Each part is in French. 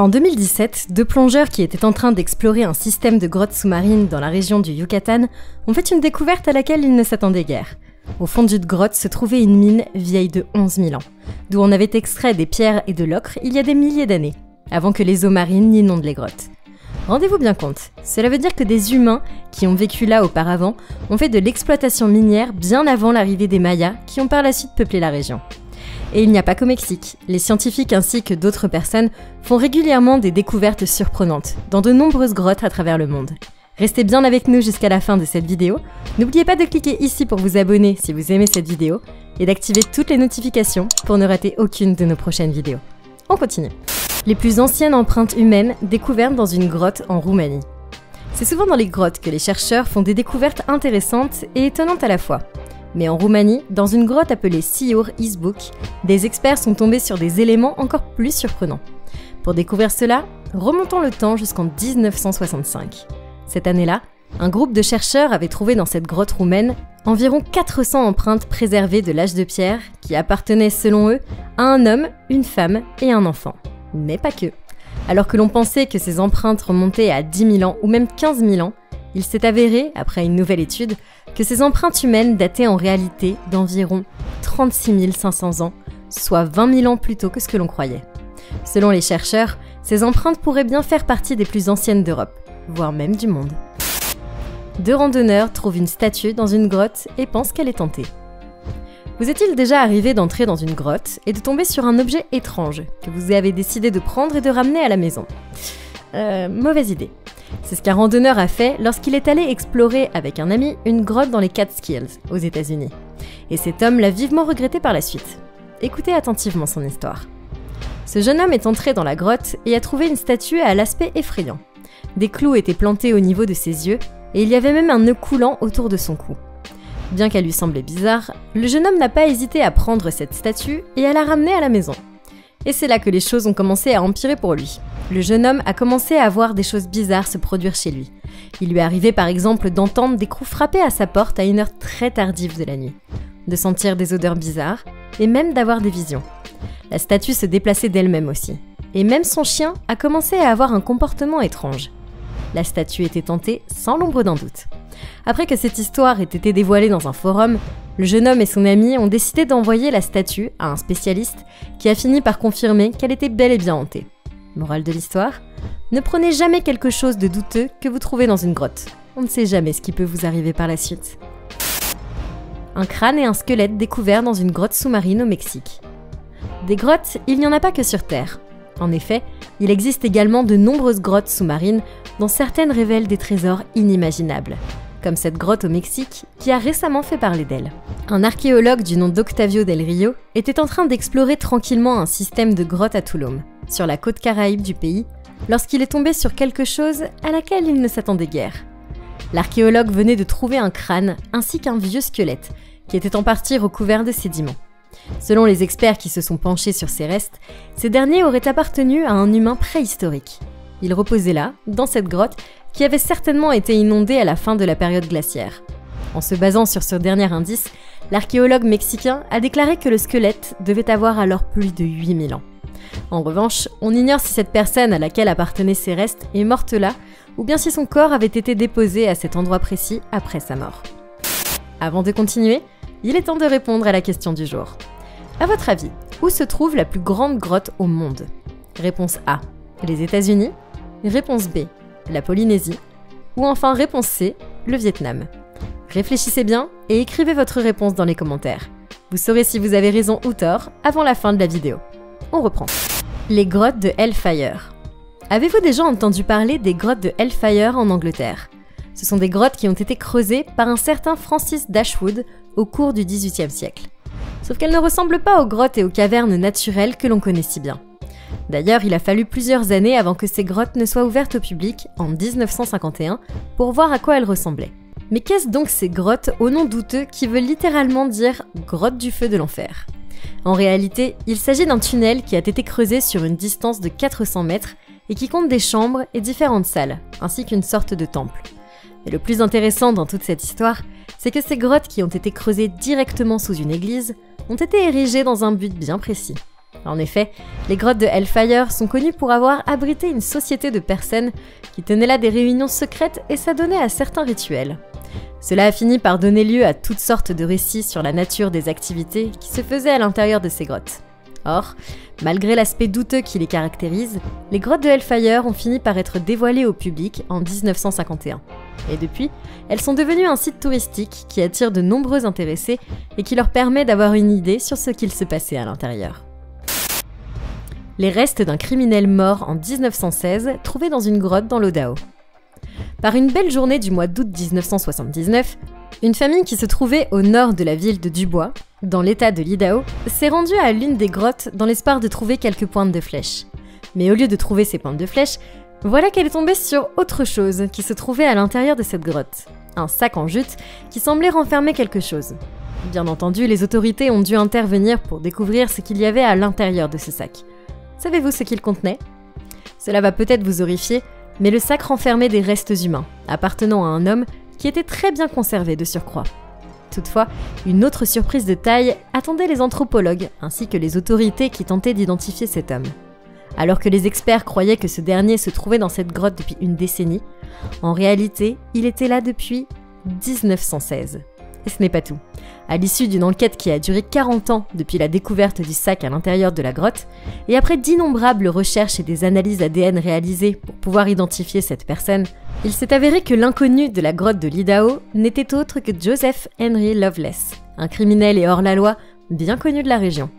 En 2017, deux plongeurs qui étaient en train d'explorer un système de grottes sous-marines dans la région du Yucatan ont fait une découverte à laquelle ils ne s'attendaient guère. Au fond d'une grotte se trouvait une mine vieille de 11 000 ans, d'où on avait extrait des pierres et de l'ocre il y a des milliers d'années, avant que les eaux marines n'inondent les grottes. Rendez-vous bien compte, cela veut dire que des humains qui ont vécu là auparavant ont fait de l'exploitation minière bien avant l'arrivée des Mayas qui ont par la suite peuplé la région. Et il n'y a pas qu'au Mexique, les scientifiques ainsi que d'autres personnes font régulièrement des découvertes surprenantes dans de nombreuses grottes à travers le monde. Restez bien avec nous jusqu'à la fin de cette vidéo, n'oubliez pas de cliquer ici pour vous abonner si vous aimez cette vidéo et d'activer toutes les notifications pour ne rater aucune de nos prochaines vidéos. On continue. Les plus anciennes empreintes humaines découvertes dans une grotte en Roumanie. C'est souvent dans les grottes que les chercheurs font des découvertes intéressantes et étonnantes à la fois. Mais en Roumanie, dans une grotte appelée Siur Izbuc, des experts sont tombés sur des éléments encore plus surprenants. Pour découvrir cela, remontons le temps jusqu'en 1965. Cette année-là, un groupe de chercheurs avait trouvé dans cette grotte roumaine environ 400 empreintes préservées de l'âge de pierre qui appartenaient selon eux à un homme, une femme et un enfant. Mais pas que. Alors que l'on pensait que ces empreintes remontaient à 10 000 ans ou même 15 000 ans, il s'est avéré, après une nouvelle étude, que ces empreintes humaines dataient en réalité d'environ 36 500 ans, soit 20 000 ans plus tôt que ce que l'on croyait. Selon les chercheurs, ces empreintes pourraient bien faire partie des plus anciennes d'Europe, voire même du monde. Deux randonneurs trouvent une statue dans une grotte et pensent qu'elle est tentée. Vous est-il déjà arrivé d'entrer dans une grotte et de tomber sur un objet étrange que vous avez décidé de prendre et de ramener à la maison ? Mauvaise idée. C'est ce qu'un randonneur a fait lorsqu'il est allé explorer avec un ami une grotte dans les Catskills, aux États-Unis. Et cet homme l'a vivement regretté par la suite. Écoutez attentivement son histoire. Ce jeune homme est entré dans la grotte et a trouvé une statue à l'aspect effrayant. Des clous étaient plantés au niveau de ses yeux et il y avait même un nœud coulant autour de son cou. Bien qu'elle lui semblait bizarre, le jeune homme n'a pas hésité à prendre cette statue et à la ramener à la maison. Et c'est là que les choses ont commencé à empirer pour lui. Le jeune homme a commencé à voir des choses bizarres se produire chez lui. Il lui arrivait par exemple d'entendre des coups frapper à sa porte à une heure très tardive de la nuit, de sentir des odeurs bizarres et même d'avoir des visions. La statue se déplaçait d'elle-même aussi. Et même son chien a commencé à avoir un comportement étrange. La statue était tentée sans l'ombre d'un doute. Après que cette histoire ait été dévoilée dans un forum, le jeune homme et son ami ont décidé d'envoyer la statue à un spécialiste qui a fini par confirmer qu'elle était bel et bien hantée. Morale de l'histoire, ne prenez jamais quelque chose de douteux que vous trouvez dans une grotte. On ne sait jamais ce qui peut vous arriver par la suite. Un crâne et un squelette découverts dans une grotte sous-marine au Mexique. Des grottes, il n'y en a pas que sur Terre. En effet, il existe également de nombreuses grottes sous-marines dont certaines révèlent des trésors inimaginables, comme cette grotte au Mexique qui a récemment fait parler d'elle. Un archéologue du nom d'Octavio del Rio était en train d'explorer tranquillement un système de grottes à Tulum, sur la côte caraïbe du pays, lorsqu'il est tombé sur quelque chose à laquelle il ne s'attendait guère. L'archéologue venait de trouver un crâne ainsi qu'un vieux squelette qui était en partie recouvert de sédiments. Selon les experts qui se sont penchés sur ces restes, ces derniers auraient appartenu à un humain préhistorique. Il reposait là, dans cette grotte, qui avait certainement été inondée à la fin de la période glaciaire. En se basant sur ce dernier indice, l'archéologue mexicain a déclaré que le squelette devait avoir alors plus de 8000 ans. En revanche, on ignore si cette personne à laquelle appartenaient ces restes est morte là, ou bien si son corps avait été déposé à cet endroit précis après sa mort. Avant de continuer, il est temps de répondre à la question du jour. À votre avis, où se trouve la plus grande grotte au monde ? Réponse A, les États-Unis. Réponse B, la Polynésie. Ou enfin réponse C, le Vietnam. Réfléchissez bien et écrivez votre réponse dans les commentaires. Vous saurez si vous avez raison ou tort avant la fin de la vidéo. On reprend. Les grottes de Hellfire. Avez-vous déjà entendu parler des grottes de Hellfire en Angleterre ? Ce sont des grottes qui ont été creusées par un certain Francis Dashwood au cours du XVIIIe siècle. Sauf qu'elles ne ressemblent pas aux grottes et aux cavernes naturelles que l'on connaît si bien. D'ailleurs, il a fallu plusieurs années avant que ces grottes ne soient ouvertes au public, en 1951, pour voir à quoi elles ressemblaient. Mais qu'est-ce donc ces grottes au nom douteux qui veut littéralement dire « grotte du feu de l'enfer » ? En réalité, il s'agit d'un tunnel qui a été creusé sur une distance de 400 mètres et qui compte des chambres et différentes salles, ainsi qu'une sorte de temple. Et le plus intéressant dans toute cette histoire, c'est que ces grottes qui ont été creusées directement sous une église ont été érigées dans un but bien précis. En effet, les grottes de Hellfire sont connues pour avoir abrité une société de personnes qui tenaient là des réunions secrètes et s'adonnaient à certains rituels. Cela a fini par donner lieu à toutes sortes de récits sur la nature des activités qui se faisaient à l'intérieur de ces grottes. Or, malgré l'aspect douteux qui les caractérise, les grottes de Hellfire ont fini par être dévoilées au public en 1951. Et depuis, elles sont devenues un site touristique qui attire de nombreux intéressés et qui leur permet d'avoir une idée sur ce qu'il se passait à l'intérieur. Les restes d'un criminel mort en 1916 trouvés dans une grotte dans l'Idaho. Par une belle journée du mois d'août 1979, une famille qui se trouvait au nord de la ville de Dubois, dans l'état de l'Idaho, s'est rendue à l'une des grottes dans l'espoir de trouver quelques pointes de flèches. Mais au lieu de trouver ces pointes de flèches, voilà qu'elle est tombée sur autre chose qui se trouvait à l'intérieur de cette grotte. Un sac en jute qui semblait renfermer quelque chose. Bien entendu, les autorités ont dû intervenir pour découvrir ce qu'il y avait à l'intérieur de ce sac. Savez-vous ce qu'il contenait? Cela va peut-être vous horrifier, mais le sac renfermait des restes humains, appartenant à un homme qui était très bien conservé de surcroît. Toutefois, une autre surprise de taille attendait les anthropologues ainsi que les autorités qui tentaient d'identifier cet homme. Alors que les experts croyaient que ce dernier se trouvait dans cette grotte depuis une décennie, en réalité, il était là depuis 1916. Et ce n'est pas tout. À l'issue d'une enquête qui a duré 40 ans depuis la découverte du sac à l'intérieur de la grotte, et après d'innombrables recherches et des analyses ADN réalisées pour pouvoir identifier cette personne, il s'est avéré que l'inconnu de la grotte de l'Idaho n'était autre que Joseph Henry Loveless, un criminel et hors-la-loi bien connu de la région.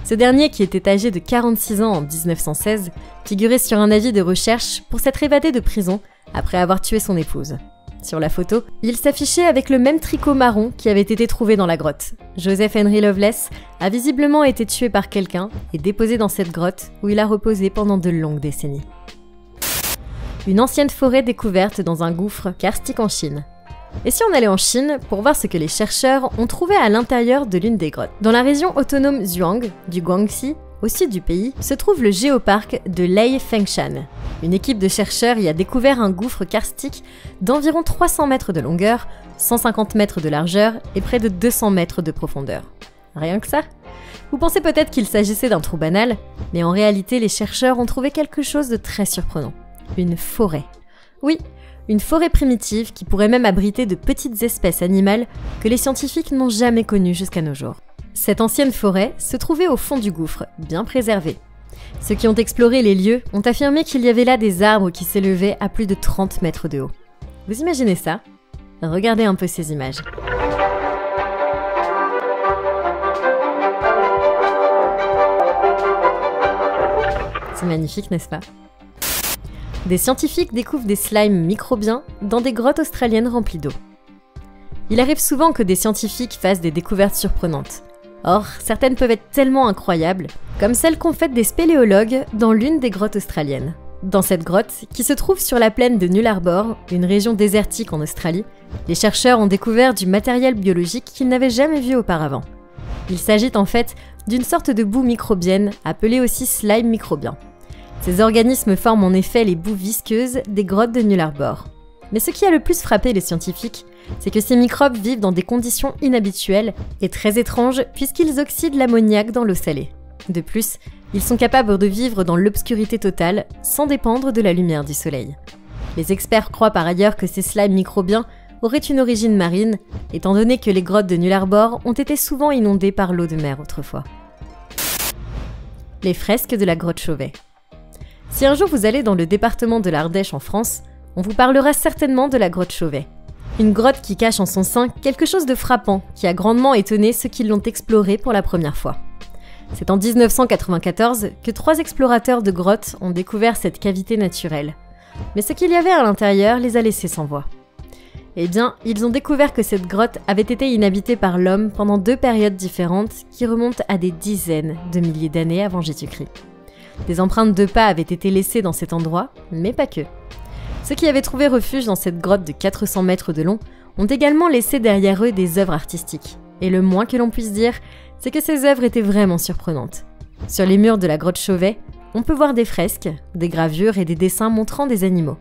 Ce dernier, qui était âgé de 46 ans en 1916, figurait sur un avis de recherche pour s'être évadé de prison après avoir tué son épouse. Sur la photo, il s'affichait avec le même tricot marron qui avait été trouvé dans la grotte. Joseph Henry Loveless a visiblement été tué par quelqu'un et déposé dans cette grotte où il a reposé pendant de longues décennies. Une ancienne forêt découverte dans un gouffre karstique en Chine. Et si on allait en Chine pour voir ce que les chercheurs ont trouvé à l'intérieur de l'une des grottes? Dans la région autonome Zhuang, du Guangxi, au sud du pays, se trouve le géoparc de Lei Fengshan. Une équipe de chercheurs y a découvert un gouffre karstique d'environ 300 mètres de longueur, 150 mètres de largeur et près de 200 mètres de profondeur. Rien que ça? Vous pensez peut-être qu'il s'agissait d'un trou banal, mais en réalité les chercheurs ont trouvé quelque chose de très surprenant. Une forêt. Oui, une forêt primitive qui pourrait même abriter de petites espèces animales que les scientifiques n'ont jamais connues jusqu'à nos jours. Cette ancienne forêt se trouvait au fond du gouffre, bien préservée. Ceux qui ont exploré les lieux ont affirmé qu'il y avait là des arbres qui s'élevaient à plus de 30 mètres de haut. Vous imaginez ça? Regardez un peu ces images. C'est magnifique, n'est-ce pas? Des scientifiques découvrent des slimes microbiens dans des grottes australiennes remplies d'eau. Il arrive souvent que des scientifiques fassent des découvertes surprenantes. Or, certaines peuvent être tellement incroyables, comme celles qu'ont faites des spéléologues dans l'une des grottes australiennes. Dans cette grotte, qui se trouve sur la plaine de Null Arbor, une région désertique en Australie, les chercheurs ont découvert du matériel biologique qu'ils n'avaient jamais vu auparavant. Il s'agit en fait d'une sorte de boue microbienne, appelée aussi slime microbien. Ces organismes forment en effet les boues visqueuses des grottes de Null Arbor. Mais ce qui a le plus frappé les scientifiques, c'est que ces microbes vivent dans des conditions inhabituelles et très étranges puisqu'ils oxydent l'ammoniac dans l'eau salée. De plus, ils sont capables de vivre dans l'obscurité totale sans dépendre de la lumière du soleil. Les experts croient par ailleurs que ces slimes microbiens auraient une origine marine, étant donné que les grottes de Null Arbor ont été souvent inondées par l'eau de mer autrefois. Les fresques de la grotte Chauvet. Si un jour vous allez dans le département de l'Ardèche en France, on vous parlera certainement de la grotte Chauvet. Une grotte qui cache en son sein quelque chose de frappant qui a grandement étonné ceux qui l'ont explorée pour la première fois. C'est en 1994 que 3 explorateurs de grottes ont découvert cette cavité naturelle. Mais ce qu'il y avait à l'intérieur les a laissés sans voix. Eh bien, ils ont découvert que cette grotte avait été inhabitée par l'homme pendant 2 périodes différentes qui remontent à des dizaines de milliers d'années avant Jésus-Christ. Des empreintes de pas avaient été laissées dans cet endroit, mais pas que. Ceux qui avaient trouvé refuge dans cette grotte de 400 mètres de long ont également laissé derrière eux des œuvres artistiques. Et le moins que l'on puisse dire, c'est que ces œuvres étaient vraiment surprenantes. Sur les murs de la grotte Chauvet, on peut voir des fresques, des gravures et des dessins montrant des animaux.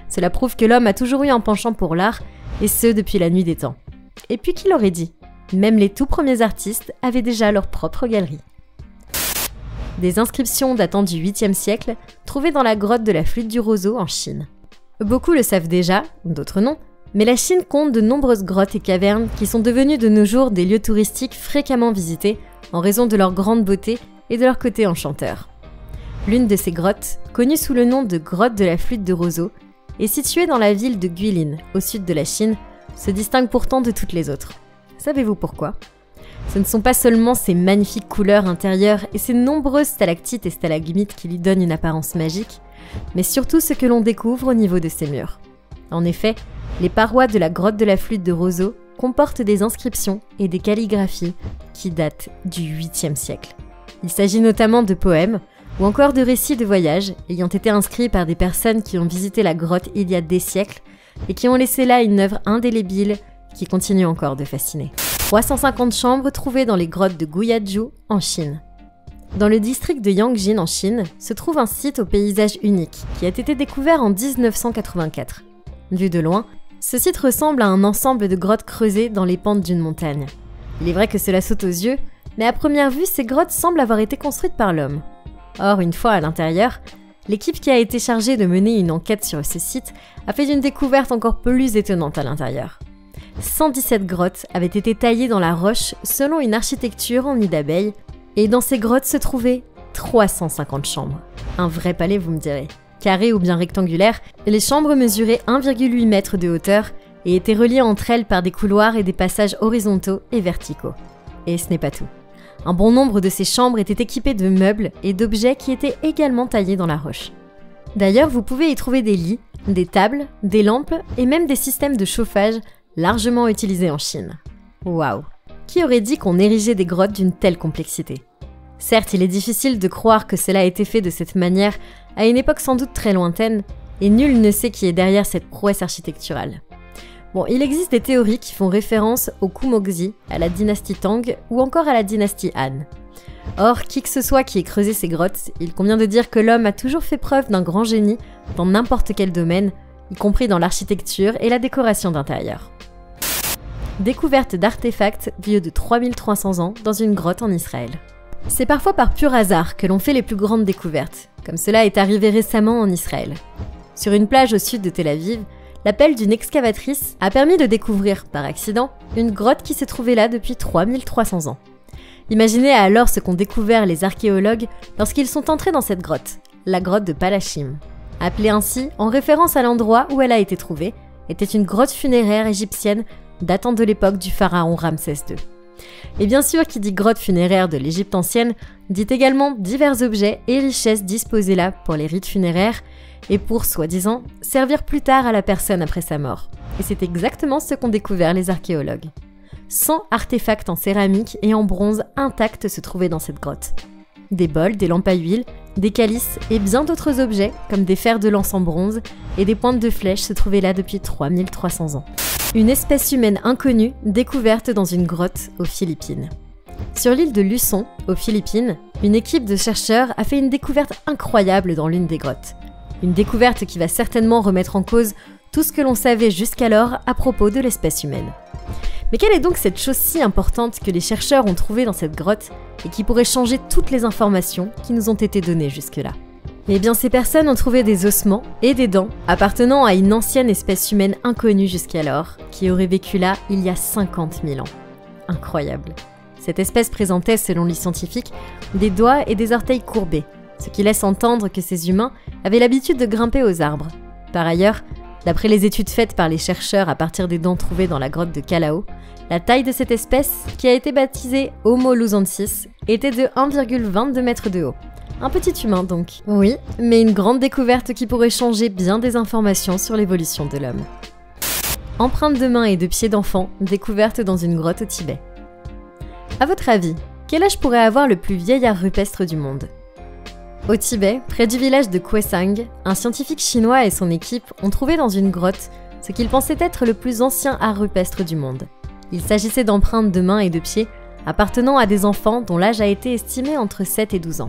Cela prouve que l'homme a toujours eu un penchant pour l'art, et ce depuis la nuit des temps. Et puis qui l'aurait dit? Même les tout premiers artistes avaient déjà leur propre galerie. des inscriptions datant du 8e siècle trouvées dans la grotte de la Flûte du Roseau en Chine. Beaucoup le savent déjà, d'autres non, mais la Chine compte de nombreuses grottes et cavernes qui sont devenues de nos jours des lieux touristiques fréquemment visités en raison de leur grande beauté et de leur côté enchanteur. L'une de ces grottes, connue sous le nom de grotte de la Flûte de Roseau, est située dans la ville de Guilin, au sud de la Chine, se distingue pourtant de toutes les autres. Savez-vous pourquoi ? Ce ne sont pas seulement ses magnifiques couleurs intérieures et ses nombreuses stalactites et stalagmites qui lui donnent une apparence magique, mais surtout ce que l'on découvre au niveau de ses murs. En effet, les parois de la grotte de la Flûte de Roseau comportent des inscriptions et des calligraphies qui datent du 8e siècle. Il s'agit notamment de poèmes ou encore de récits de voyages ayant été inscrits par des personnes qui ont visité la grotte il y a des siècles et qui ont laissé là une œuvre indélébile qui continue encore de fasciner. 350 chambres trouvées dans les grottes de Guyazhou en Chine. Dans le district de Yangjin en Chine se trouve un site au paysage unique qui a été découvert en 1984. Vu de loin, ce site ressemble à un ensemble de grottes creusées dans les pentes d'une montagne. Il est vrai que cela saute aux yeux, mais à première vue, ces grottes semblent avoir été construites par l'homme. Or, une fois à l'intérieur, l'équipe qui a été chargée de mener une enquête sur ce site a fait une découverte encore plus étonnante à l'intérieur. 117 grottes avaient été taillées dans la roche selon une architecture en nid d'abeilles, et dans ces grottes se trouvaient 350 chambres. Un vrai palais, vous me direz. Carrées ou bien rectangulaires, les chambres mesuraient 1,8 m de hauteur et étaient reliées entre elles par des couloirs et des passages horizontaux et verticaux. Et ce n'est pas tout. Un bon nombre de ces chambres étaient équipées de meubles et d'objets qui étaient également taillés dans la roche. D'ailleurs, vous pouvez y trouver des lits, des tables, des lampes et même des systèmes de chauffage largement utilisés en Chine. Waouh! Qui aurait dit qu'on érigeait des grottes d'une telle complexité? Certes, il est difficile de croire que cela a été fait de cette manière à une époque sans doute très lointaine, et nul ne sait qui est derrière cette prouesse architecturale. Bon, il existe des théories qui font référence au Kumoxi, à la dynastie Tang ou encore à la dynastie Han. Or, qui que ce soit qui ait creusé ces grottes, il convient de dire que l'homme a toujours fait preuve d'un grand génie dans n'importe quel domaine, y compris dans l'architecture et la décoration d'intérieur. Découverte d'artefacts vieux de 3300 ans dans une grotte en Israël. C'est parfois par pur hasard que l'on fait les plus grandes découvertes, comme cela est arrivé récemment en Israël. Sur une plage au sud de Tel Aviv, l'appel d'une excavatrice a permis de découvrir, par accident, une grotte qui s'est trouvée là depuis 3300 ans. Imaginez alors ce qu'ont découvert les archéologues lorsqu'ils sont entrés dans cette grotte, la grotte de Palachim. Appelée ainsi en référence à l'endroit où elle a été trouvée, était une grotte funéraire égyptienne datant de l'époque du pharaon Ramsès II. Et bien sûr, qui dit grotte funéraire de l'Égypte ancienne, dit également divers objets et richesses disposés là pour les rites funéraires et pour, soi-disant, servir plus tard à la personne après sa mort. Et c'est exactement ce qu'ont découvert les archéologues. 100 artefacts en céramique et en bronze intacts se trouvaient dans cette grotte. Des bols, des lampes à huile, des calices et bien d'autres objets, comme des fers de lance en bronze et des pointes de flèches se trouvaient là depuis 3300 ans. Une espèce humaine inconnue découverte dans une grotte aux Philippines. Sur l'île de Luçon, aux Philippines, une équipe de chercheurs a fait une découverte incroyable dans l'une des grottes. Une découverte qui va certainement remettre en cause tout ce que l'on savait jusqu'alors à propos de l'espèce humaine. Mais quelle est donc cette chose si importante que les chercheurs ont trouvée dans cette grotte et qui pourrait changer toutes les informations qui nous ont été données jusque-là? Eh bien, ces personnes ont trouvé des ossements et des dents appartenant à une ancienne espèce humaine inconnue jusqu'alors, qui aurait vécu là il y a 50 000 ans. Incroyable. Cette espèce présentait, selon les scientifiques, des doigts et des orteils courbés, ce qui laisse entendre que ces humains avaient l'habitude de grimper aux arbres. Par ailleurs, d'après les études faites par les chercheurs à partir des dents trouvées dans la grotte de Callao, la taille de cette espèce, qui a été baptisée Homo luzonensis, était de 1,22 m de haut. Un petit humain donc. Oui, mais une grande découverte qui pourrait changer bien des informations sur l'évolution de l'homme. Empreintes de mains et de pieds d'enfants découvertes dans une grotte au Tibet. À votre avis, quel âge pourrait avoir le plus vieil art rupestre du monde? Au Tibet, près du village de Khuesang, un scientifique chinois et son équipe ont trouvé dans une grotte ce qu'ils pensaient être le plus ancien art rupestre du monde. Il s'agissait d'empreintes de mains et de pieds appartenant à des enfants dont l'âge a été estimé entre 7 et 12 ans.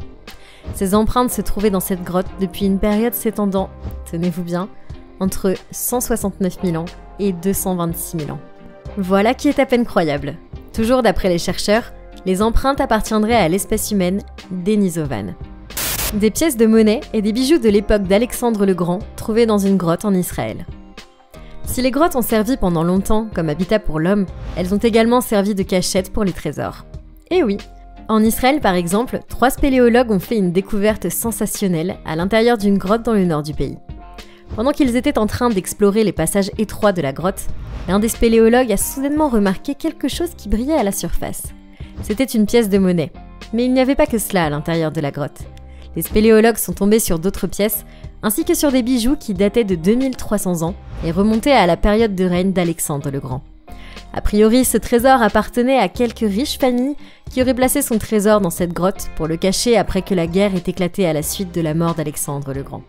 Ces empreintes se trouvaient dans cette grotte depuis une période s'étendant, tenez-vous bien, entre 169 000 ans et 226 000 ans. Voilà qui est à peine croyable. Toujours d'après les chercheurs, les empreintes appartiendraient à l'espèce humaine Denisovan. Des pièces de monnaie et des bijoux de l'époque d'Alexandre le Grand trouvés dans une grotte en Israël. Si les grottes ont servi pendant longtemps comme habitat pour l'homme, elles ont également servi de cachette pour les trésors. Et oui, en Israël par exemple, 3 spéléologues ont fait une découverte sensationnelle à l'intérieur d'une grotte dans le nord du pays. Pendant qu'ils étaient en train d'explorer les passages étroits de la grotte, l'un des spéléologues a soudainement remarqué quelque chose qui brillait à la surface. C'était une pièce de monnaie, mais il n'y avait pas que cela à l'intérieur de la grotte. Les spéléologues sont tombés sur d'autres pièces, ainsi que sur des bijoux qui dataient de 2300 ans et remontaient à la période de règne d'Alexandre le Grand. A priori, ce trésor appartenait à quelques riches familles qui auraient placé son trésor dans cette grotte pour le cacher après que la guerre ait éclaté à la suite de la mort d'Alexandre le Grand.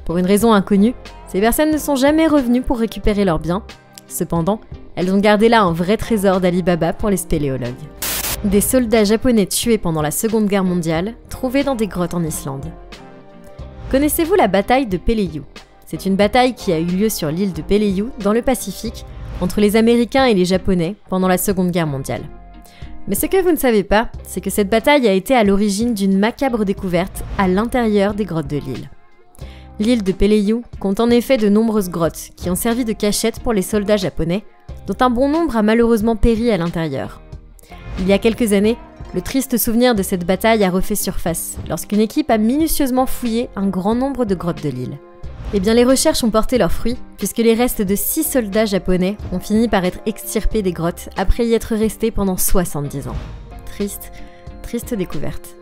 Pour une raison inconnue, ces personnes ne sont jamais revenues pour récupérer leurs biens. Cependant, elles ont gardé là un vrai trésor d'Ali Baba pour les spéléologues. Des soldats japonais tués pendant la Seconde Guerre mondiale, trouvés dans des grottes en Islande. Connaissez-vous la bataille de Peleliu? C'est une bataille qui a eu lieu sur l'île de Peleliu, dans le Pacifique, entre les Américains et les Japonais pendant la Seconde Guerre mondiale. Mais ce que vous ne savez pas, c'est que cette bataille a été à l'origine d'une macabre découverte à l'intérieur des grottes de l'île. L'île de Peleliu compte en effet de nombreuses grottes qui ont servi de cachette pour les soldats japonais, dont un bon nombre a malheureusement péri à l'intérieur. Il y a quelques années, le triste souvenir de cette bataille a refait surface lorsqu'une équipe a minutieusement fouillé un grand nombre de grottes de l'île. Eh bien, les recherches ont porté leurs fruits, puisque les restes de 6 soldats japonais ont fini par être extirpés des grottes après y être restés pendant 70 ans. Triste découverte.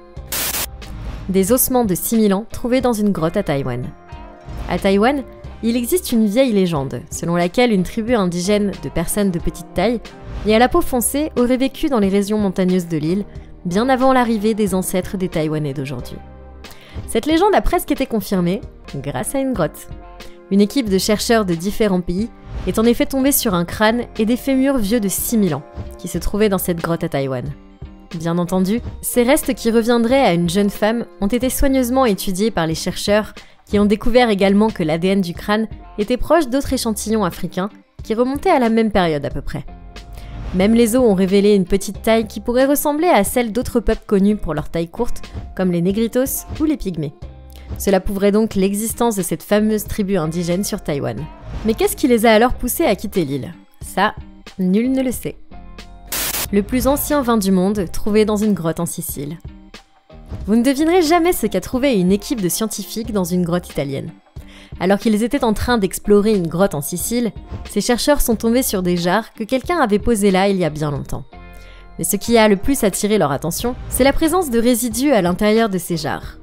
Des ossements de 6000 ans trouvés dans une grotte à Taïwan. À Taïwan, il existe une vieille légende, selon laquelle une tribu indigène de personnes de petite taille et à la peau foncée aurait vécu dans les régions montagneuses de l'île, bien avant l'arrivée des ancêtres des Taïwanais d'aujourd'hui. Cette légende a presque été confirmée grâce à une grotte. Une équipe de chercheurs de différents pays est en effet tombée sur un crâne et des fémurs vieux de 6000 ans qui se trouvaient dans cette grotte à Taïwan. Bien entendu, ces restes qui reviendraient à une jeune femme ont été soigneusement étudiés par les chercheurs qui ont découvert également que l'ADN du crâne était proche d'autres échantillons africains qui remontaient à la même période à peu près. Même les os ont révélé une petite taille qui pourrait ressembler à celle d'autres peuples connus pour leur taille courte, comme les Négritos ou les Pygmées. Cela prouverait donc l'existence de cette fameuse tribu indigène sur Taïwan. Mais qu'est-ce qui les a alors poussés à quitter l'île? Ça, nul ne le sait. Le plus ancien vin du monde, trouvé dans une grotte en Sicile. Vous ne devinerez jamais ce qu'a trouvé une équipe de scientifiques dans une grotte italienne. Alors qu'ils étaient en train d'explorer une grotte en Sicile, ces chercheurs sont tombés sur des jarres que quelqu'un avait posées là il y a bien longtemps. Mais ce qui a le plus attiré leur attention, c'est la présence de résidus à l'intérieur de ces jarres.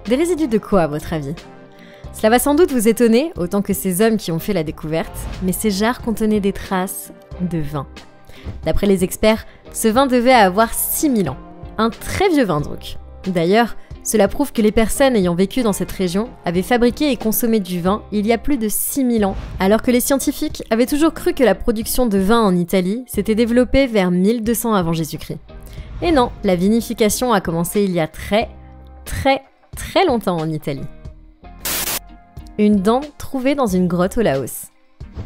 Des résidus de quoi à votre avis? Cela va sans doute vous étonner, autant que ces hommes qui ont fait la découverte, mais ces jarres contenaient des traces de vin. D'après les experts, ce vin devait avoir 6000 ans. Un très vieux vin donc. D'ailleurs, cela prouve que les personnes ayant vécu dans cette région avaient fabriqué et consommé du vin il y a plus de 6000 ans, alors que les scientifiques avaient toujours cru que la production de vin en Italie s'était développée vers 1200 avant Jésus-Christ. Et non, la vinification a commencé il y a très longtemps en Italie. Une dent trouvée dans une grotte au Laos.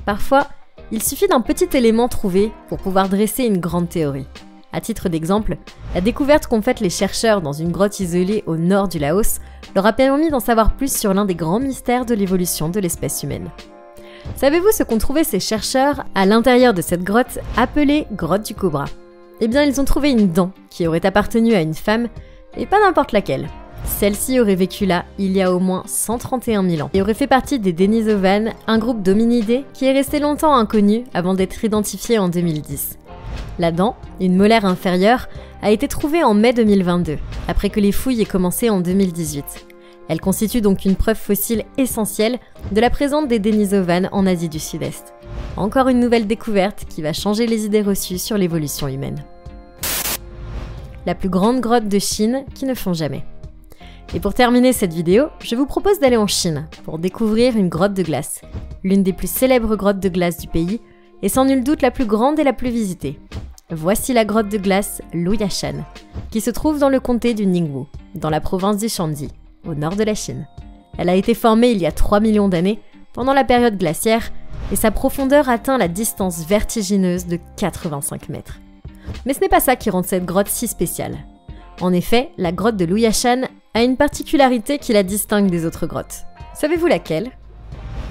Parfois, il suffit d'un petit élément trouvé pour pouvoir dresser une grande théorie. À titre d'exemple, la découverte qu'ont faite les chercheurs dans une grotte isolée au nord du Laos leur a permis d'en savoir plus sur l'un des grands mystères de l'évolution de l'espèce humaine. Savez-vous ce qu'ont trouvé ces chercheurs à l'intérieur de cette grotte appelée grotte du Cobra? Eh bien, ils ont trouvé une dent qui aurait appartenu à une femme, et pas n'importe laquelle. Celle-ci aurait vécu là il y a au moins 131 000 ans et aurait fait partie des Denisovan, un groupe d'hominidés qui est resté longtemps inconnu avant d'être identifié en 2010. La dent, une molaire inférieure, a été trouvée en mai 2022, après que les fouilles aient commencé en 2018. Elle constitue donc une preuve fossile essentielle de la présence des Denisovan en Asie du Sud-Est. Encore une nouvelle découverte qui va changer les idées reçues sur l'évolution humaine. La plus grande grotte de Chine qui ne fond jamais. Et pour terminer cette vidéo, je vous propose d'aller en Chine pour découvrir une grotte de glace, l'une des plus célèbres grottes de glace du pays, et sans nul doute la plus grande et la plus visitée. Voici la grotte de glace Luoyashan, qui se trouve dans le comté du Ningwu, dans la province du Shandong, au nord de la Chine. Elle a été formée il y a 3 millions d'années, pendant la période glaciaire, et sa profondeur atteint la distance vertigineuse de 85 mètres. Mais ce n'est pas ça qui rend cette grotte si spéciale. En effet, la grotte de Luyashan a une particularité qui la distingue des autres grottes. Savez-vous laquelle?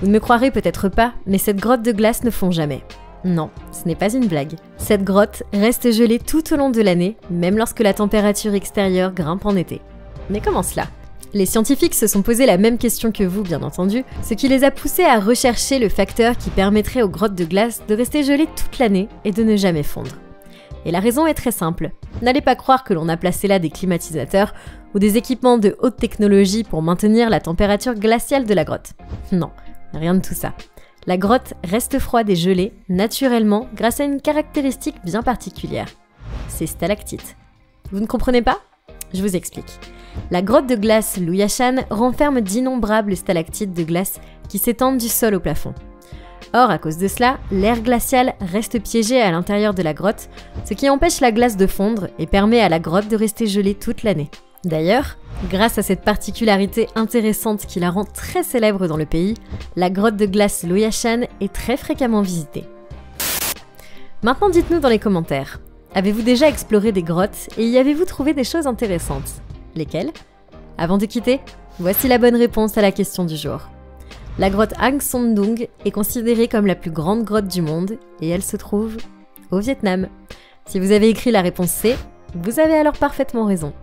Vous ne me croirez peut-être pas, mais cette grotte de glace ne fond jamais. Non, ce n'est pas une blague. Cette grotte reste gelée tout au long de l'année, même lorsque la température extérieure grimpe en été. Mais comment cela? Les scientifiques se sont posé la même question que vous, bien entendu, ce qui les a poussés à rechercher le facteur qui permettrait aux grottes de glace de rester gelées toute l'année et de ne jamais fondre. Et la raison est très simple. N'allez pas croire que l'on a placé là des climatisateurs ou des équipements de haute technologie pour maintenir la température glaciale de la grotte. Non, rien de tout ça. La grotte reste froide et gelée, naturellement, grâce à une caractéristique bien particulière. Ses stalactites. Vous ne comprenez pas? Je vous explique. La grotte de glace Luyashan renferme d'innombrables stalactites de glace qui s'étendent du sol au plafond. Or, à cause de cela, l'air glacial reste piégé à l'intérieur de la grotte, ce qui empêche la glace de fondre et permet à la grotte de rester gelée toute l'année. D'ailleurs, grâce à cette particularité intéressante qui la rend très célèbre dans le pays, la grotte de glace Luyashan est très fréquemment visitée. Maintenant, dites-nous dans les commentaires, avez-vous déjà exploré des grottes et y avez-vous trouvé des choses intéressantes? Lesquelles? Avant de quitter, voici la bonne réponse à la question du jour. La grotte Hang Son Doong est considérée comme la plus grande grotte du monde et elle se trouve au Vietnam. Si vous avez écrit la réponse C, vous avez alors parfaitement raison.